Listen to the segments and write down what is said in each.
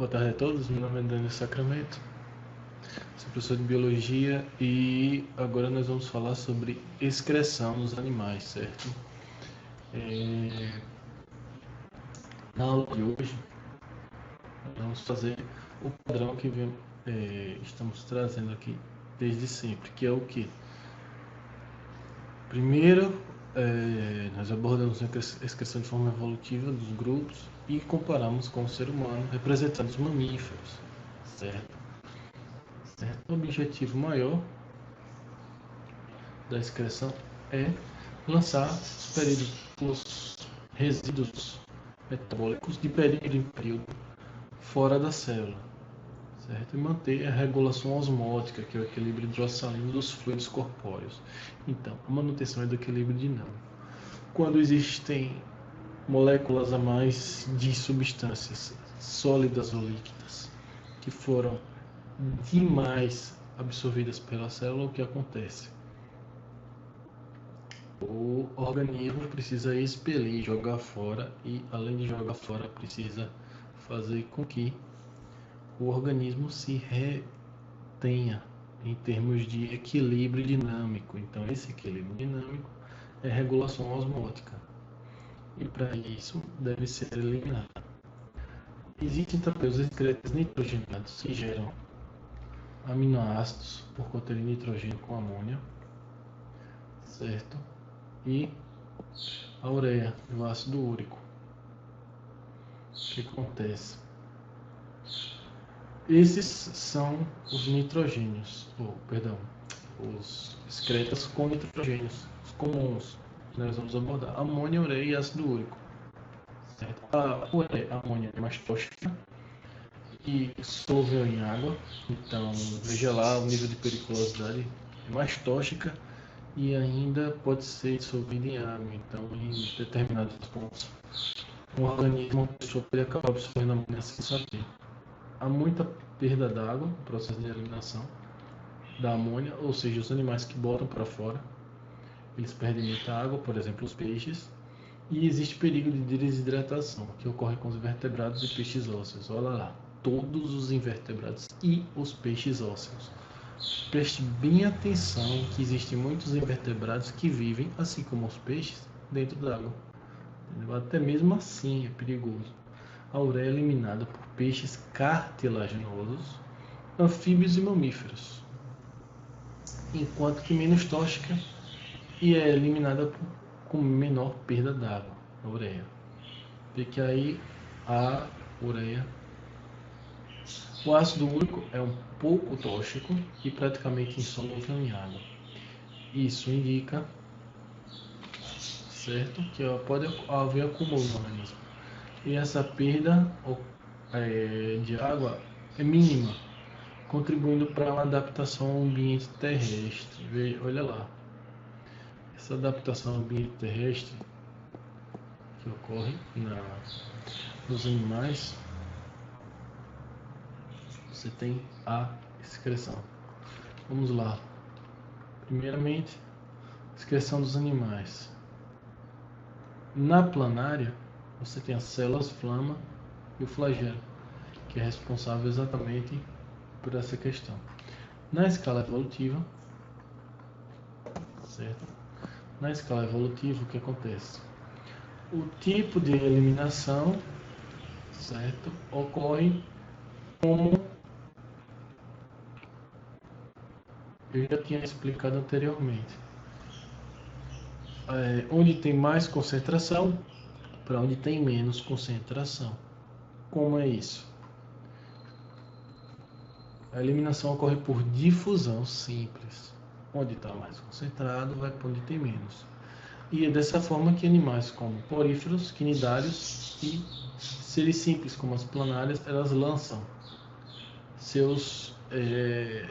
Boa tarde a todos, meu nome é Daniel Sacramento, sou professor de Biologia e agora nós vamos falar sobre excreção nos animais, certo? Na aula de hoje, nós vamos fazer o padrão que estamos trazendo aqui desde sempre, que é o que? Primeiro, nós abordamos a excreção de forma evolutiva dos grupos e comparamos com o ser humano, representando os mamíferos, certo? O objetivo maior da excreção é lançar os resíduos metabólicos de período em período fora da célula, certo? E manter a regulação osmótica, que é o equilíbrio hidrossalino dos fluidos corpóreos. Então, a manutenção é do equilíbrio dinâmico. Quando existem moléculas a mais de substâncias sólidas ou líquidas que foram demais absorvidas pela célula, o que acontece? O organismo precisa expelir, jogar fora, e além de jogar fora, precisa fazer com que o organismo se retenha em termos de equilíbrio dinâmico. Então, esse equilíbrio dinâmico é regulação osmótica, e para isso deve ser eliminado. Existem também os excretas nitrogenados que geram aminoácidos por conterem nitrogênio com amônia, certo? E a ureia, o ácido úrico. O que acontece? Esses são os nitrogênios, os excretas com nitrogênios, os comuns, que nós vamos abordar: amônia, ureia e ácido úrico. Certo? A amônia é mais tóxica e solúvel em água, então veja lá, o nível de periculosidade é mais tóxica e ainda pode ser dissolvida em água. Então, em determinados pontos, um organismo, uma pessoa pode acabar absorvendo amônia sem saber. Há muita perda d'água no processo de eliminação da amônia, ou seja, os animais que botam para fora, eles perdem muita água, por exemplo, os peixes, e existe perigo de desidratação, que ocorre com os invertebrados e peixes ósseos. Olha lá, todos os invertebrados e os peixes ósseos. Preste bem atenção que existem muitos invertebrados que vivem, assim como os peixes, dentro d'água. Até mesmo assim é perigoso. A ureia é eliminada por peixes cartilaginosos, anfíbios e mamíferos, enquanto que menos tóxica e é eliminada com menor perda d'água, a ureia. Vê que aí a ureia. O ácido úrico é um pouco tóxico e praticamente insolúvel em água. Isso indica, certo, que pode haver acúmulo no organismo. E essa perda de água é mínima, contribuindo para uma adaptação ao ambiente terrestre. Olha lá, essa adaptação ao ambiente terrestre que ocorre nos animais, você tem a excreção. Vamos lá. Primeiramente, excreção dos animais. Na planária, você tem as células flama e o flagelo, que é responsável exatamente por essa questão. Na escala evolutiva, certo? Na escala evolutiva, o que acontece? O tipo de eliminação, certo, ocorre como eu já tinha explicado anteriormente. Onde tem mais concentração, para onde tem menos concentração. Como é isso? A eliminação ocorre por difusão simples. Onde está mais concentrado, vai para onde tem menos. E é dessa forma que animais como poríferos, quinidários e seres simples como as planárias, elas lançam seus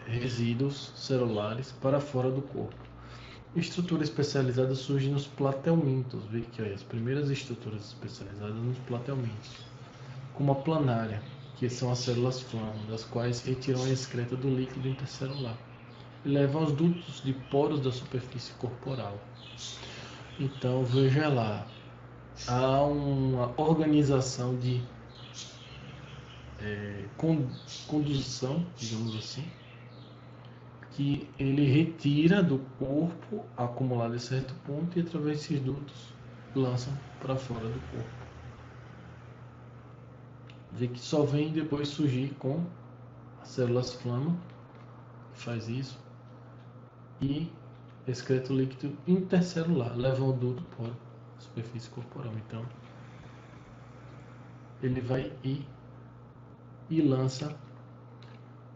resíduos celulares para fora do corpo. Estrutura especializada surge nos platelmintos. Vê que as primeiras estruturas especializadas nos platelmintos, como a planária, que são as células flama, das quais retiram a excreta do líquido intercelular e levam aos dutos de poros da superfície corporal. Então, veja lá, há uma organização de condução, digamos assim, que ele retira do corpo acumulado em certo ponto e através desses dutos lança para fora do corpo. Vê que só vem depois surgir com as células flama, que faz isso, e excreto líquido intercelular, leva ao duto para a superfície corporal. Então, ele vai e lança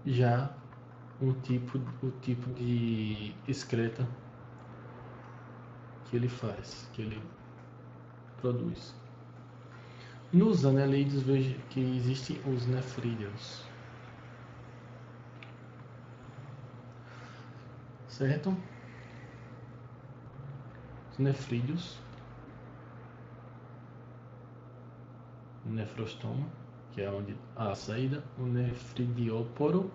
já o tipo de excreta que ele faz, que ele produz. Nos anelídeos, veja que existem os nefrídeos, certo? Os nefrídeos, o nefrostoma, que é onde há a saída, o nefridióporo,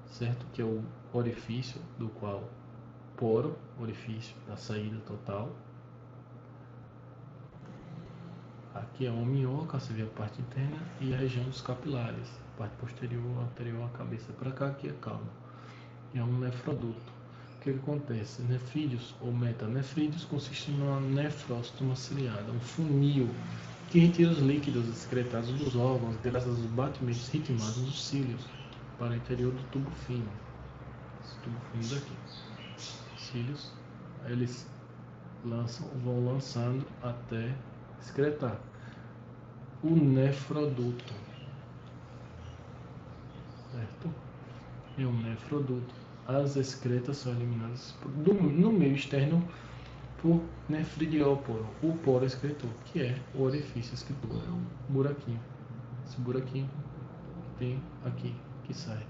certo? Que é o orifício do qual poro, orifício da saída total. Aqui é uma minhoca, você vê a parte interna, e a região dos capilares, parte posterior, anterior à cabeça. Para cá, aqui é calma. É um nefroduto. O que acontece? Nefrídeos ou metanefrídeos consistem numa nefróstoma ciliada, um funil que retira os líquidos excretados dos órgãos graças aos batimentos ritmados dos cílios para o interior do tubo fino. Esse tubo fino daqui. Cílios, eles vão lançando até excretar. O nefroduto, certo? É um nefroduto. As excretas são eliminadas no meio externo por nefridióporo, o poro excretor, que é o orifício excretor, é um buraquinho. Esse buraquinho que tem aqui, que sai.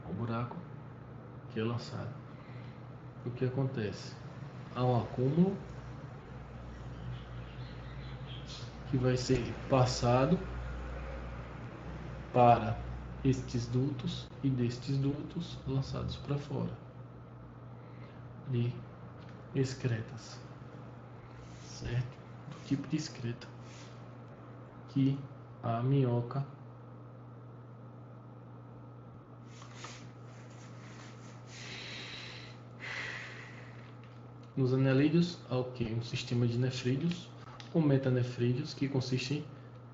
O buraco que é lançado. O que acontece? Há um acúmulo que vai ser passado para estes dutos e destes dutos lançados para fora de excretas, certo? Do tipo de excreta que a minhoca nos anelídeos há o que? Um sistema de nefrídeos ou metanefrídeos que consiste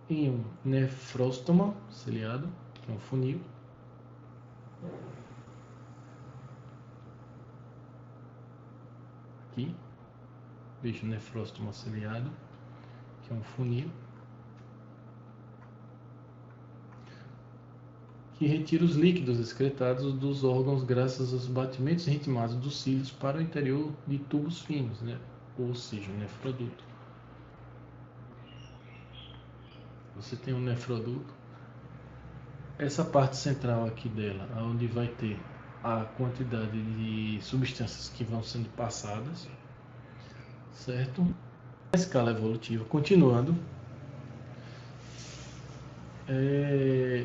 em um nefróstoma ciliado, que é um funil, aqui, veja o nefróstoma ciliado, que é um funil, que retira os líquidos excretados dos órgãos graças aos batimentos ritmados dos cílios para o interior de tubos finos, né? Ou seja, o nefroduto. Você tem um nefroduto, essa parte central aqui dela, onde vai ter a quantidade de substâncias que vão sendo passadas, certo? A escala evolutiva, continuando,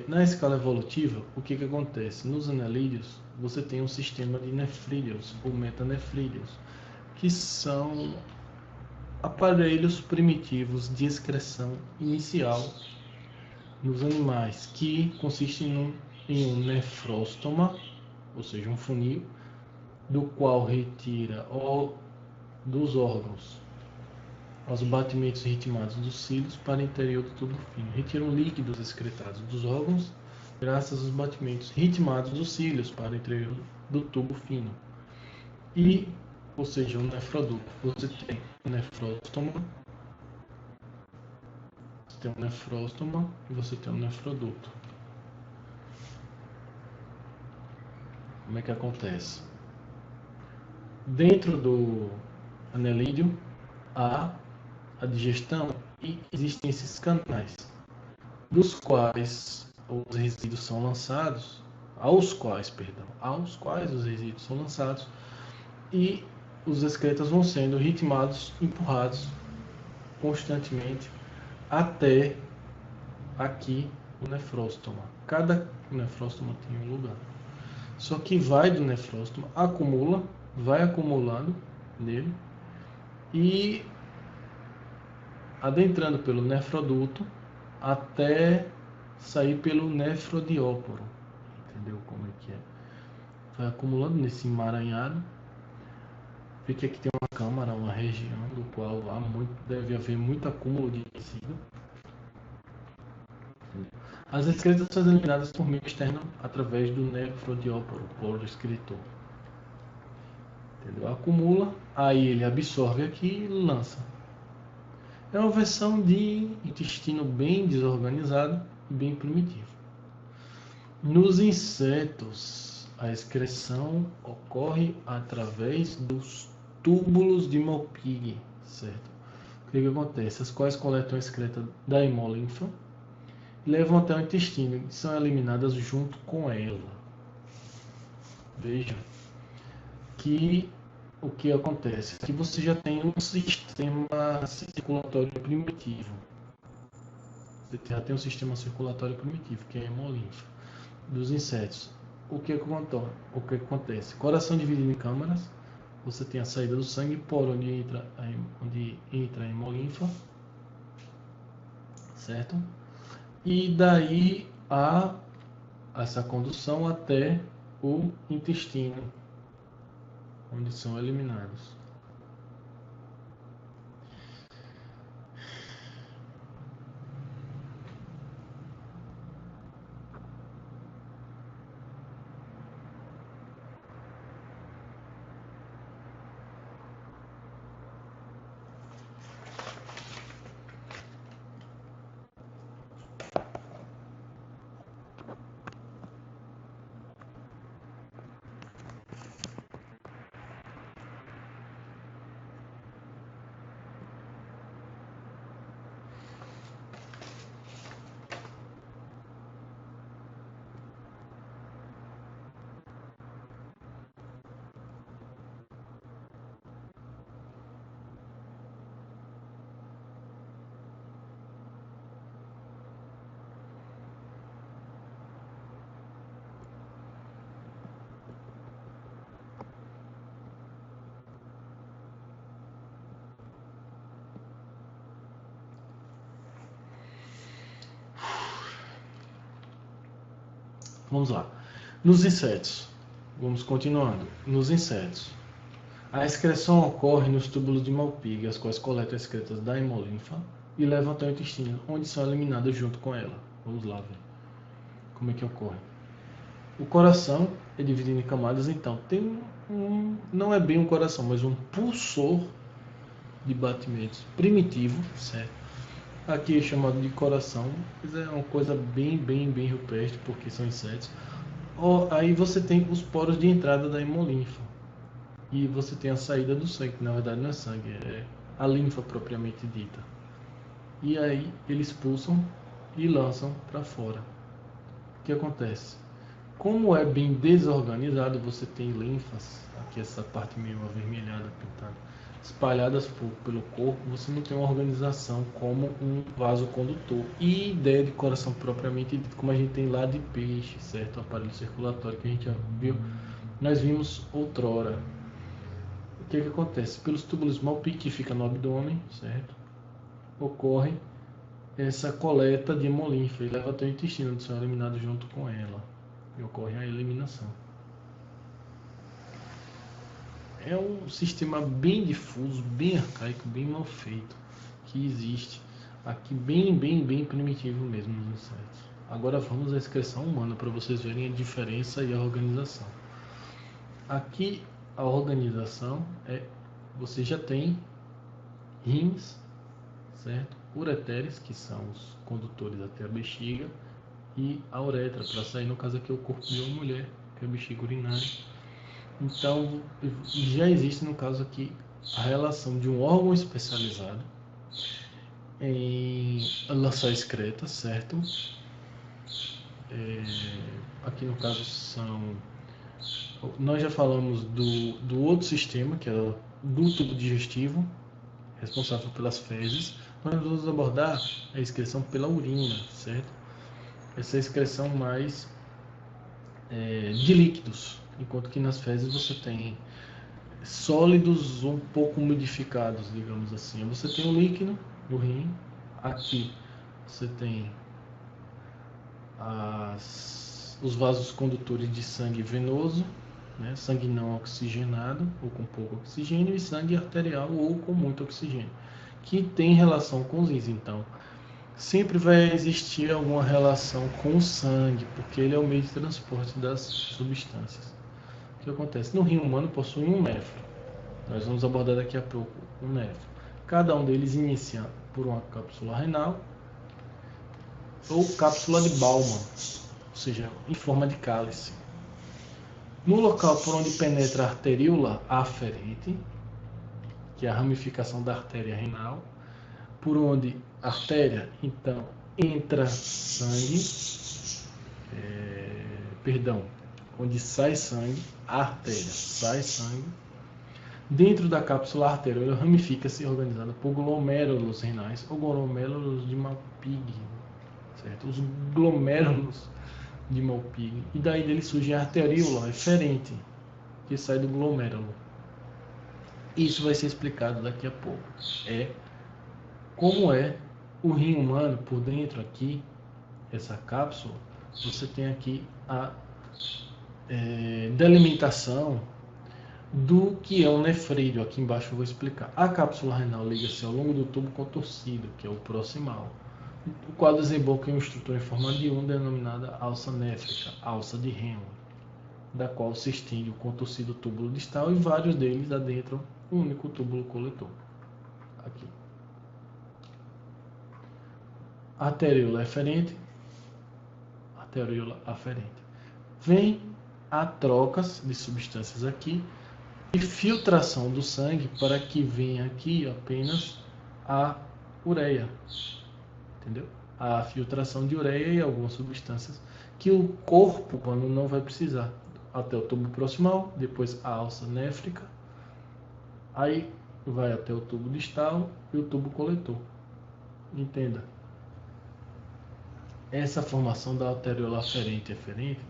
na escala evolutiva, o que acontece? Nos anelídeos, você tem um sistema de nefrídeos ou metanefrídeos, que são aparelhos primitivos de excreção inicial nos animais, que consistem em um nefróstoma, ou seja, um funil, do qual retira dos órgãos os batimentos ritmados dos cílios para o interior do tubo fino. Retiram líquidos excretados dos órgãos graças aos batimentos ritmados dos cílios para o interior do tubo fino. E, ou seja, o nefroduto. Você tem o nefróstoma, e você tem um nefroduto. Como é que acontece? Dentro do anelídeo há a digestão e existem esses canais, dos quais os resíduos são lançados, aos quais os resíduos são lançados, e os excretas vão sendo ritmados, empurrados constantemente até aqui o nefróstoma. Cada nefróstoma tem um lugar. Só que vai do nefróstoma, vai acumulando nele e adentrando pelo nefroduto até sair pelo nefrodióporo. Entendeu como é que é? Vai acumulando nesse emaranhado. Vê que aqui tem uma câmara, uma região do qual deve haver muito acúmulo de tecido. As excretas são eliminadas por meio externo através do nefrodióporo, poro excretor. Entendeu? Acumula, aí ele absorve aqui e lança. É uma versão de intestino bem desorganizado e bem primitivo. Nos insetos, a excreção ocorre através dos túbulos de Malpighi, certo? O que acontece? As quais coletam a excreta da hemolinfa e levam até o intestino e são eliminadas junto com ela. Veja que o que acontece? Aqui você já tem um sistema circulatório primitivo. Você já tem um sistema circulatório primitivo, que é a hemolinfa. Dos insetos, o que acontece? Coração dividido em câmaras. Você tem a saída do sangue por onde entra a hemolinfa, certo? E daí há essa condução até o intestino, onde são eliminados. Vamos lá. Nos insetos, vamos continuando. Nos insetos, a excreção ocorre nos túbulos de Malpighi, as quais coletam excretas da hemolinfa e levam até o intestino, onde são eliminadas junto com ela. Vamos lá ver como é que ocorre. O coração é dividido em camadas, então tem não é bem um coração, mas um pulsor de batimentos primitivo, certo? Aqui é chamado de coração, mas é uma coisa bem rupestre, porque são insetos. Aí você tem os poros de entrada da hemolinfa e você tem a saída do sangue, que na verdade não é sangue, é a linfa propriamente dita. E aí eles expulsam e lançam para fora. O que acontece? Como é bem desorganizado, você tem linfas, aqui essa parte meio avermelhada pintada, espalhadas pelo corpo, você não tem uma organização como um vaso condutor. E ideia de coração propriamente dito, como a gente tem lá de peixe, certo? O aparelho circulatório que a gente já viu, nós vimos outrora. O que acontece? Pelos túbulos Malpighi, que fica no abdômen, certo? Ocorre essa coleta de hemolinfa e leva até o intestino, onde são eliminados junto com ela. E ocorre a eliminação. É um sistema bem difuso, bem arcaico, bem mal feito, que existe aqui bem primitivo mesmo nos insetos. Agora vamos à excreção humana para vocês verem a diferença e a organização. Aqui a organização você já tem rins, certo? Ureteres, que são os condutores até a bexiga, e a uretra, para sair, no caso aqui, o corpo de uma mulher, que é a bexiga urinária. Então, já existe, no caso aqui, a relação de um órgão especializado em lançar excretas, certo? Aqui, no caso, nós já falamos do outro sistema, que é do tubo digestivo, responsável pelas fezes. Nós vamos abordar a excreção pela urina, certo? Essa excreção mais de líquidos, enquanto que nas fezes você tem sólidos um pouco umidificados, digamos assim. Você tem um líquido no rim, aqui você tem os vasos condutores de sangue venoso, né, sangue não oxigenado ou com pouco oxigênio, e sangue arterial ou com muito oxigênio, que tem relação com os rins. Então, sempre vai existir alguma relação com o sangue, porque ele é o meio de transporte das substâncias. O que acontece? No rim humano possui um néfron. Nós vamos abordar daqui a pouco um néfron. Cada um deles inicia por uma cápsula renal ou cápsula de Bowman, ou seja, em forma de cálice. No local por onde penetra a arteríola aferente, que é a ramificação da artéria renal, por onde a artéria, então, entra sangue, onde sai sangue, a artéria sai sangue. Dentro da cápsula arterial, ramifica-se organizada por glomérulos renais ou glomérulos de Malpighi, certo? Os glomérulos de Malpighi. E daí dele surge a arteríola eferente, que sai do glomérulo. Isso vai ser explicado daqui a pouco. Como é o rim humano por dentro aqui, essa cápsula. Você tem aqui a delimitação do que é um nefrídeo. Aqui embaixo eu vou explicar. A cápsula renal liga-se ao longo do tubo contorcido, que é o proximal, o qual desemboca em uma estrutura em forma de U denominada alça néfrica, alça de Henle, da qual se estende o contorcido túbulo distal e vários deles adentram um único túbulo coletor. Aqui. Arteríola eferente, arteríola aferente. Vem a trocas de substâncias aqui e filtração do sangue para que venha aqui apenas a ureia, entendeu? A filtração de ureia e algumas substâncias que o corpo humano não vai precisar, até o tubo proximal, depois a alça néfrica, aí vai até o tubo distal e o tubo coletor. Entenda. Essa formação da arteríola aferente e eferente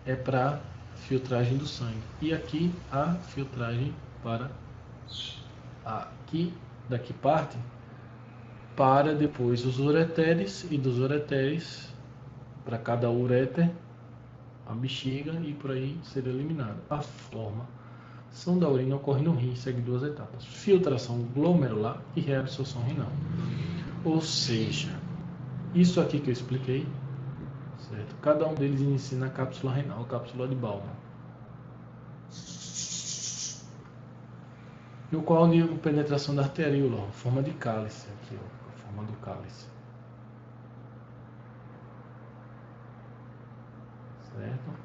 é para filtragem do sangue. E aqui a filtragem para aqui, daqui parte, para depois os ureteres, e dos ureteres para cada ureter, a bexiga, e por aí ser eliminado. A formação da urina ocorre no rim, segue duas etapas: filtração glomerular e reabsorção renal. Ou seja, isso aqui que eu expliquei, certo? Cada um deles inicia na cápsula renal, cápsula de Bowman, no qual a penetração da arteríola, forma de cálice, aqui, ó, a forma do cálice, certo?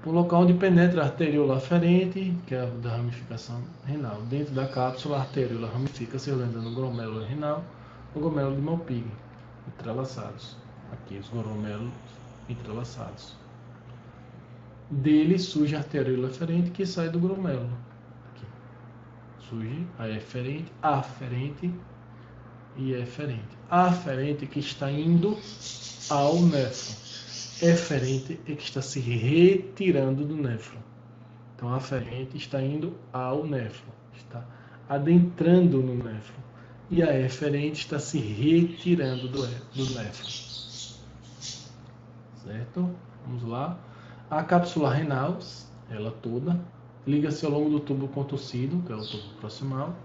O local onde penetra a arteríola aferente, que é a da ramificação renal. Dentro da cápsula, a arteríola ramifica-se organizando o glomérulo renal, o glomérulo de Malpighi, entrelaçados. Aqui os glomérulos entrelaçados. Dele surge a arteríola eferente, que sai do glomérulo. Aqui surge a eferente, aferente e eferente. A aferente que está indo ao néfron. Eferente é que está se retirando do néfron. Então a aferente está indo ao néfron, está adentrando no néfron. E a eferente está se retirando do néfron. Certo? Vamos lá. A cápsula renal, ela toda, liga-se ao longo do tubo contorcido, que é o tubo proximal.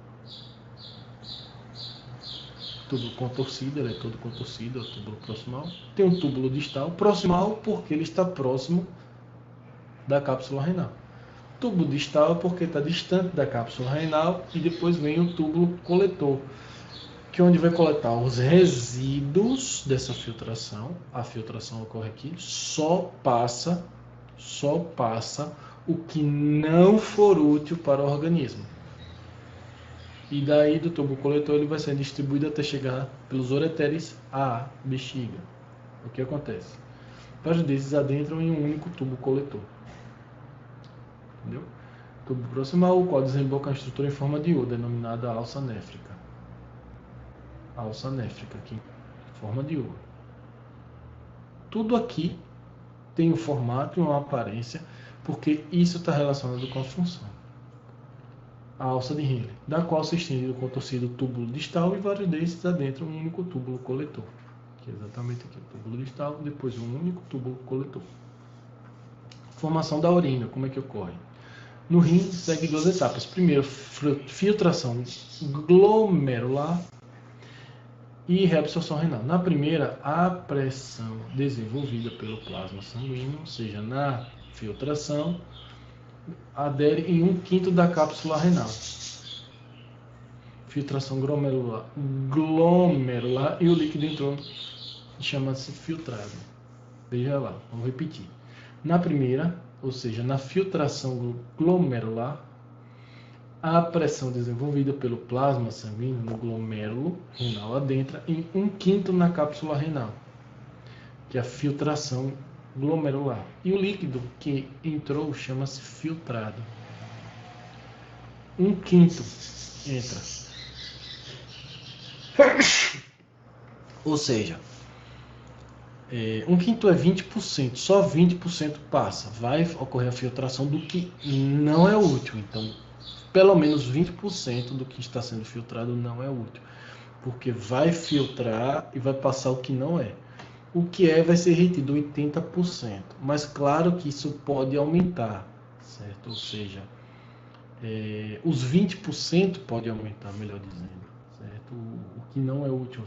Tubo contorcido, ele é todo contorcido, é o túbulo proximal. Tem um túbulo distal, proximal porque ele está próximo da cápsula renal. Tubo distal porque está distante da cápsula renal, e depois vem o túbulo coletor, que é onde vai coletar os resíduos dessa filtração. A filtração ocorre aqui, só passa o que não for útil para o organismo. E daí do tubo coletor ele vai ser distribuído até chegar pelos ureteres à bexiga. O que acontece? Vários desses adentram em um único tubo coletor. Entendeu? Tubo proximal, o qual desemboca uma estrutura em forma de U, denominada alça néfrica. Alça néfrica, aqui em forma de U. Tudo aqui tem um formato e uma aparência, porque isso está relacionado com a função. A alça de Henle, da qual se estende o contorcido túbulo distal, e vários desses adentram um único túbulo coletor. que é exatamente aqui, o túbulo distal, depois um único túbulo coletor. Formação da urina, como é que ocorre? No rim segue duas etapas. Primeiro, filtração glomerular e reabsorção renal. Na primeira, a pressão desenvolvida pelo plasma sanguíneo, ou seja, na filtração, adere em 1/5 da cápsula renal. Filtração glomerular e o líquido entrou, chama-se filtrado. Veja lá, vamos repetir. Na primeira, ou seja, na filtração glomerular, a pressão desenvolvida pelo plasma sanguíneo no glomérulo renal adentra em 1/5 na cápsula renal, que é a filtração glomerular. E o líquido que entrou chama-se filtrado. 1/5 entra. Ou seja, 1/5 é 20%, só 20% passa. Vai ocorrer a filtração do que não é útil. Então, pelo menos 20% do que está sendo filtrado não é útil. Porque vai filtrar e vai passar o que não é. O que é vai ser retido 80%. Mas claro que isso pode aumentar, certo? Ou seja, os 20% pode aumentar, melhor dizendo. Certo? O que não é útil,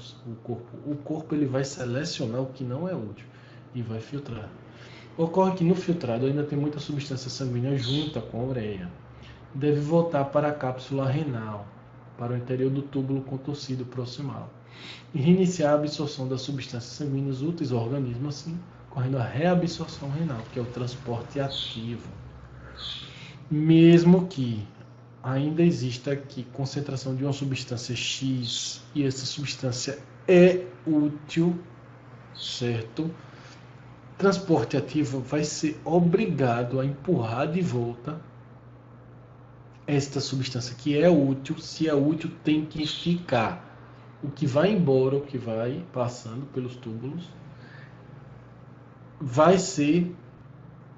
o corpo ele vai selecionar o que não é útil e vai filtrar. Ocorre que no filtrado ainda tem muita substância sanguínea junta com a ureia. Deve voltar para a cápsula renal, para o interior do túbulo contorcido proximal, e reiniciar a absorção das substâncias sanguíneas úteis ao organismo, assim, ocorrendo a reabsorção renal, que é o transporte ativo. Mesmo que ainda exista aqui concentração de uma substância X e essa substância é útil, certo? Transporte ativo vai ser obrigado a empurrar de volta esta substância que é útil. Se é útil, tem que ficar. O que vai embora, o que vai passando pelos túbulos, vai ser...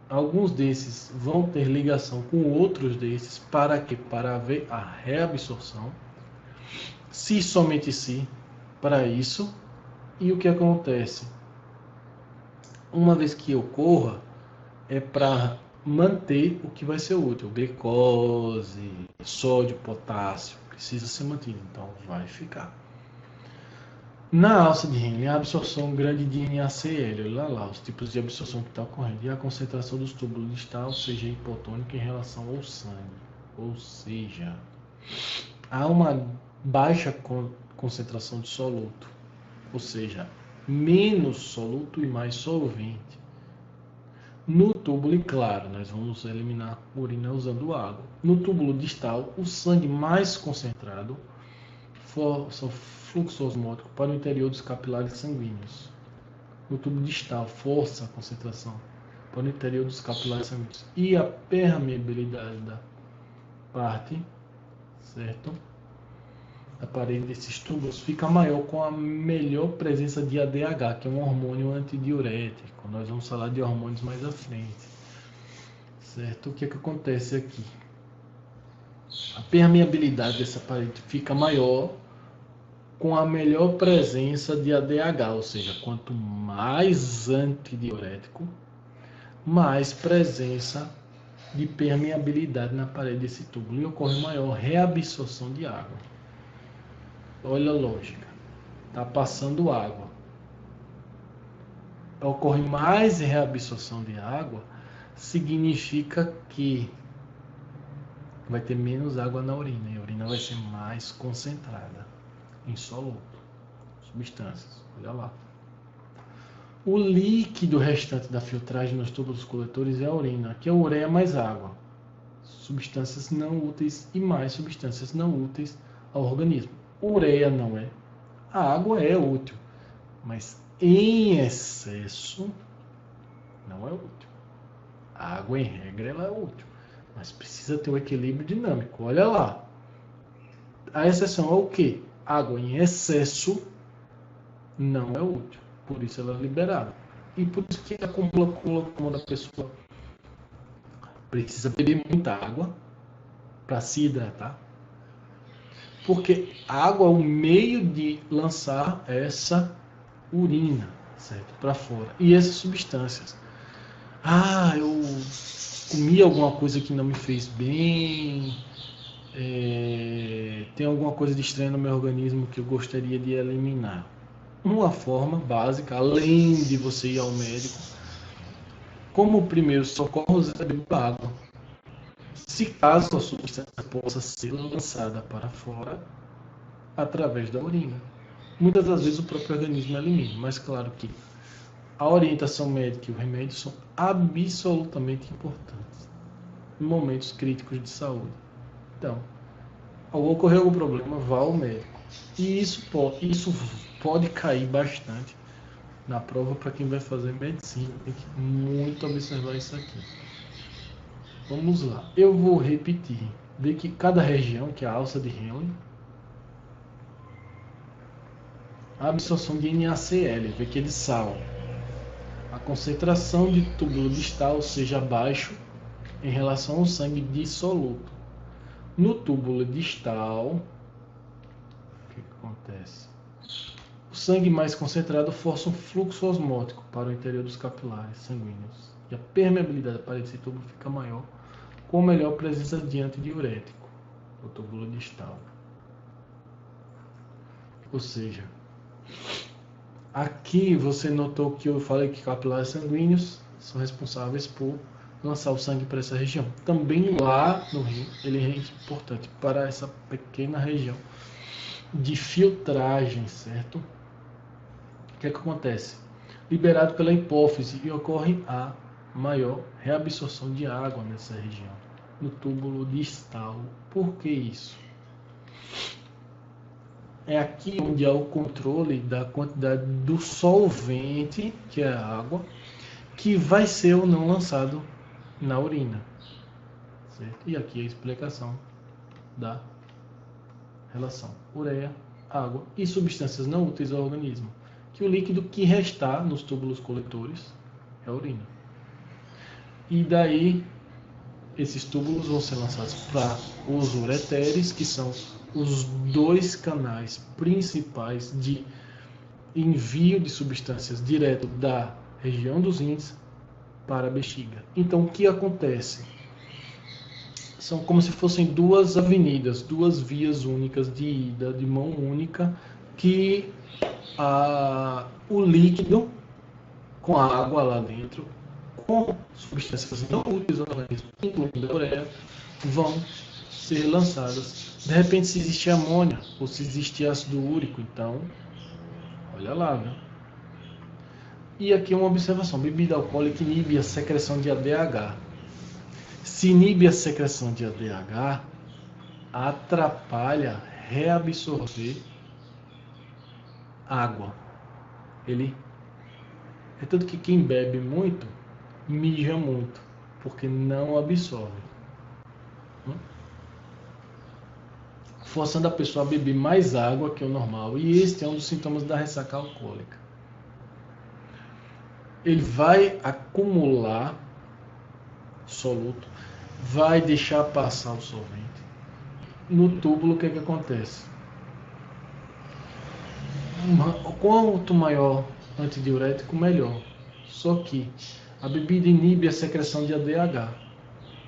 Alguns desses vão ter ligação com outros desses. Para quê? Para haver a reabsorção. Se somente se, para isso. E o que acontece? Uma vez que ocorra, é para manter o que vai ser útil. Glicose, sódio, potássio, precisa ser mantido. Então vai ficar. Na alça de Henle, a absorção grande de NaCl, lá, os tipos de absorção que está ocorrendo, e a concentração dos túbulos distal, seja hipotônica em relação ao sangue. Ou seja, há uma baixa concentração de soluto, ou seja, menos soluto e mais solvente. No túbulo, e claro, nós vamos eliminar a urina usando água. No túbulo distal, o sangue mais concentrado força o fluxo osmótico para o interior dos capilares sanguíneos. No tubo distal, força a concentração para o interior dos capilares sanguíneos. E a permeabilidade da parte, certo? A parede desses túbulos fica maior com a melhor presença de ADH, que é um hormônio antidiurético. Nós vamos falar de hormônios mais à frente. Certo? O que é que acontece aqui? A permeabilidade dessa parede fica maior com a melhor presença de ADH, ou seja, quanto mais antidiurético, mais presença de permeabilidade na parede desse túbulo e ocorre maior reabsorção de água. Olha a lógica, está passando água, ocorre mais reabsorção de água, significa que vai ter menos água na urina e a urina vai ser mais concentrada em soluto, substâncias, olha lá. O líquido restante da filtragem nos túbulos coletores é a urina, que é a ureia mais água, substâncias não úteis e mais substâncias não úteis ao organismo. Ureia não é, a água é útil, mas em excesso não é útil. A água, em regra, ela é útil, mas precisa ter um equilíbrio dinâmico. Olha lá, a exceção é o quê? Água em excesso não é útil, por isso ela é liberada. E por isso que acumula quando a pessoa precisa beber muita água para se hidratar. Porque a água é o meio de lançar essa urina, certo? Para fora. E essas substâncias. Eu comi alguma coisa que não me fez bem, tem alguma coisa de estranho no meu organismo que eu gostaria de eliminar. Uma forma básica, além de você ir ao médico, como primeiro socorro, você bebe água. Se caso a substância possa ser lançada para fora através da urina. Muitas das vezes o próprio organismo elimina, mas claro que a orientação médica e o remédio são absolutamente importantes em momentos críticos de saúde. Então, ao ocorrer algum problema, vá ao médico. E isso pode cair bastante na prova para quem vai fazer medicina. Tem que muito observar isso aqui. Vamos lá. Eu vou repetir. Vê que cada região, que é a alça de Henle, a absorção de NaCl, vê que é de sal. A concentração de túbulo distal seja baixo em relação ao sangue dissoluto. No túbulo distal, o que acontece? O sangue mais concentrado força um fluxo osmótico para o interior dos capilares sanguíneos. E a permeabilidade da parede desse túbulo fica maior, com melhor presença de antidiurético, o túbulo distal. Ou seja, aqui você notou que eu falei que capilares sanguíneos são responsáveis por lançar o sangue para essa região. Também lá no rim, ele é importante para essa pequena região de filtragem, certo? O que é que acontece? Liberado pela hipófise e ocorre a maior reabsorção de água nessa região, no túbulo distal. Por que isso? É aqui onde há o controle da quantidade do solvente, que é a água, que vai ser ou não lançado na urina. Certo? E aqui a explicação da relação ureia, água e substâncias não úteis ao organismo. Que o líquido que restar nos túbulos coletores é a urina. E daí esses túbulos vão ser lançados para os ureteres, que são os dois canais principais de envio de substâncias direto da região dos rins para a bexiga. Então, o que acontece? São como se fossem duas avenidas, duas vias únicas de ida, de mão única, que o líquido com a água lá dentro, com substâncias não úteis ao organismo, incluindo a ureia, vão ser lançadas. De repente, se existe amônia ou se existe ácido úrico, então, olha lá, né? E aqui uma observação: bebida alcoólica inibe a secreção de ADH. Se inibe a secreção de ADH, atrapalha reabsorver água. É tanto que quem bebe muito, mija muito, porque não absorve. Forçando a pessoa a beber mais água que o normal. E este é um dos sintomas da ressaca alcoólica. Ele vai acumular soluto, vai deixar passar o solvente. No túbulo, o que acontece? Quanto maior antidiurético, melhor. Só que a bebida inibe a secreção de ADH,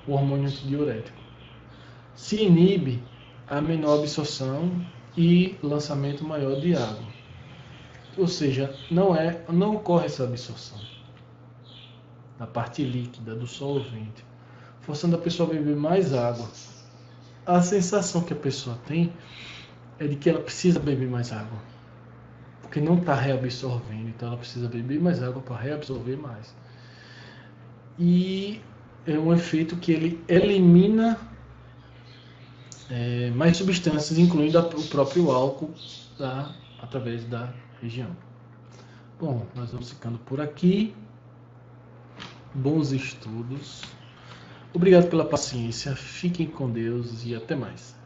o hormônio antidiurético. Se inibe, há menor absorção e lançamento maior de água. Ou seja, não ocorre essa absorção na parte líquida do solvente, forçando a pessoa a beber mais água. A sensação que a pessoa tem é de que ela precisa beber mais água, porque não está reabsorvendo, então ela precisa beber mais água para reabsorver mais. E é um efeito que ele elimina mais substâncias, incluindo o próprio álcool, através da região. Bom, nós vamos ficando por aqui. Bons estudos. Obrigado pela paciência. Fiquem com Deus e até mais.